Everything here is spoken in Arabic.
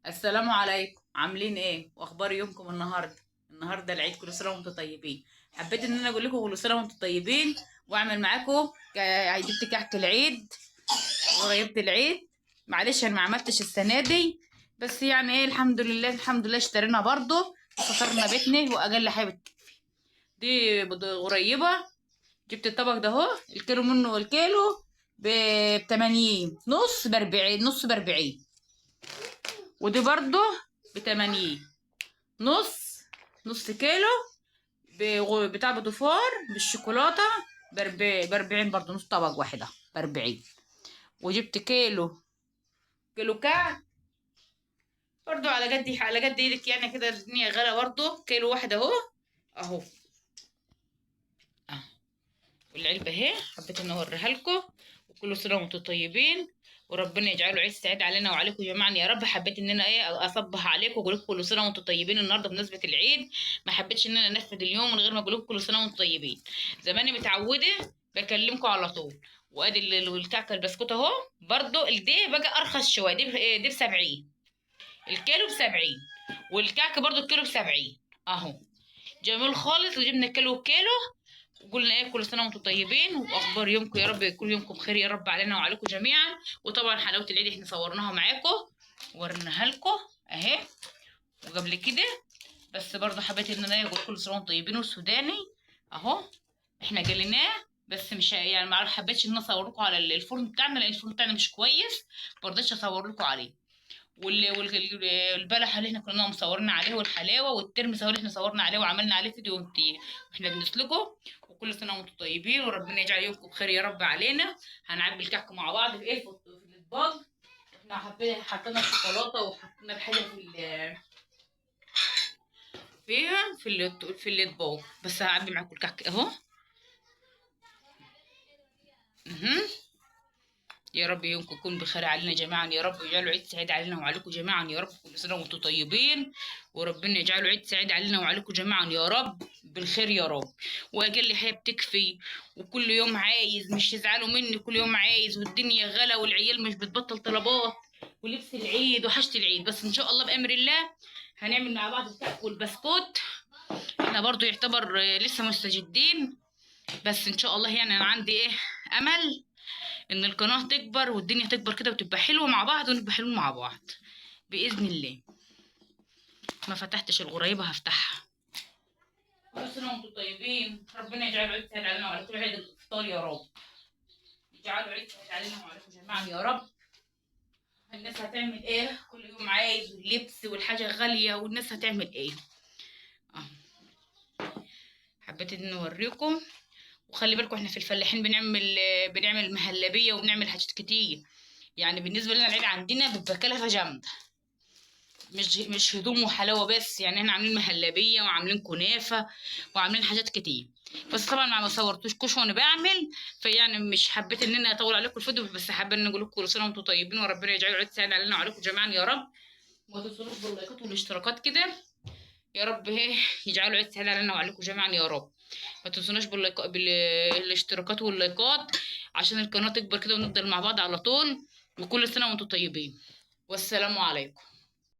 السلام عليكم، عاملين ايه واخبار يومكم النهارده العيد، كل سنه وانتم طيبين. حبيت ان انا اقول لكم كل سنه وانتم طيبين واعمل معاكم جبت كحك العيد وغيبت العيد. معلش انا ما عملتش السنه دي، بس يعني ايه، الحمد لله اشترينا برضه وفطرنا بيتنا واقل حاجه بتكفي. دي غريبه. جبت الطبق ده اهو، الكيلو منه الكيلو ب 80، نص ب 40، نص ب 40. ودي برضه ب 80، نص نص كيلو بتاع بدفار بالشوكولاتة ب40 برضه، نص طبق واحدة ب40. وجبت كيلو كعك برضه على قد ايدك، يعني كده الدنيا غلا برضه، كيلو واحد اهو. اهو اه، والعلبة اهي، حبيت ان اوريها لكم. وكل سنة وانتم طيبين، وربنا يجعله عيد سعيد علينا وعليكم جميعا يا رب. حبيت ان انا ايه اصبح عليكم واقول لكم كل سنه وانتم طيبين النهارده بمناسبه العيد. ما حبيتش ان انا انفذ اليوم من غير ما اقول لكم كل سنه وانتم طيبين. زماني متعوده بكلمكم على طول. وادي الكعكه البسكوت اهو. برضو الدي بقى ارخص شويه، دي ب 70، الكيلو ب 70. والكعكه برضو الكيلو ب 70 اهو. جميل خالص. وجبنا كيلو. وقلنا ايه، كل سنه وانتم طيبين، واخبار يومكم يا رب يكون يومكم بخير يا رب علينا وعليكم جميعا. وطبعا حلاوه العيد احنا صورناها معاكم ووريناها لكم اهي وقبل كده. بس برضه حبيت ان انا اقول كل سنه وانتم طيبين. والسوداني اهو احنا جليناه، بس مش يعني ما حبيتش ان انا اصور لكم على الفرن بتاعنا لان الفرن بتاعنا مش كويس، ما رضيتش اصور لكم عليه. والبلح اللي احنا كنا مصورين عليه والحلاوه والترمس اللي احنا صورنا عليه وعملنا عليه فيديو واحنا بنسلقه. وكل سنه وانتم طيبين، وربنا يجعل يومكم بخير يا رب علينا. هنعبي الكعك مع بعض في ايه، في الاطباق. احنا حطينا الشوكولاته وحطينا الحاجه فيها في الاطباق. بس هعبي معاكم الكعك اهو. اها. يا رب يومكم يكون بخير علينا جميعا يا رب، ويجعله عيد سعيد علينا وعليكم جميعا يا رب. كل سنه وانتم طيبين، وربنا يجعله عيد سعيد علينا وعليكم جميعا يا رب بالخير يا رب. واقل حاجه بتكفي. وكل يوم عايز، مش تزعلوا مني، كل يوم عايز، والدنيا غلا والعيال مش بتبطل طلبات. ولبس العيد وحشة العيد. بس ان شاء الله بامر الله هنعمل مع بعض الكحك والبسكوت. احنا برضو يعتبر لسه مستجدين. بس ان شاء الله يعني انا عندي ايه، امل ان القناه تكبر والدنيا تكبر كده وتبقى حلوه مع بعض ونبقى حلوين مع بعض باذن الله. ما فتحتش الغريبه هفتحها. كل سنه وانتم طيبين، ربنا يجعله عيد سعيد علينا وعليكم، عيد الافطار يا رب. يجعله عيد سعيد علينا وعليكم جميعا يا رب. الناس هتعمل ايه، كل يوم عايز اللبس والحاجه غاليه، والناس هتعمل ايه. اه، حبيت ان اوريكم. وخلي بالكم احنا في الفلاحين بنعمل مهلبيه وبنعمل حاجات كتير. يعني بالنسبه لنا العيد عندنا بيبقى كلفه جامده، مش هدوم وحلاوه بس. يعني احنا عاملين مهلبيه وعاملين كنافه وعاملين حاجات كتير. بس طبعا ما صورتوش كوش وانا بعمل، فيعني مش حبيت ان انا اطول عليكم الفيديو، بس حابه ان اقول لكم كل سنه وانتم طيبين، وربنا يجعله عيد سعيد علينا وعليكم جميعا يا رب. وما تنسونوش باللايكات والاشتراكات كده يا رب. ايه، يجعله عيد سعيد علينا وعليكم جميعا يا رب. ما تنسوناش بالاشتراكات واللايكات عشان القناه تكبر كده ونفضل مع بعض على طول. وكل سنه وانتم طيبين، والسلام عليكم.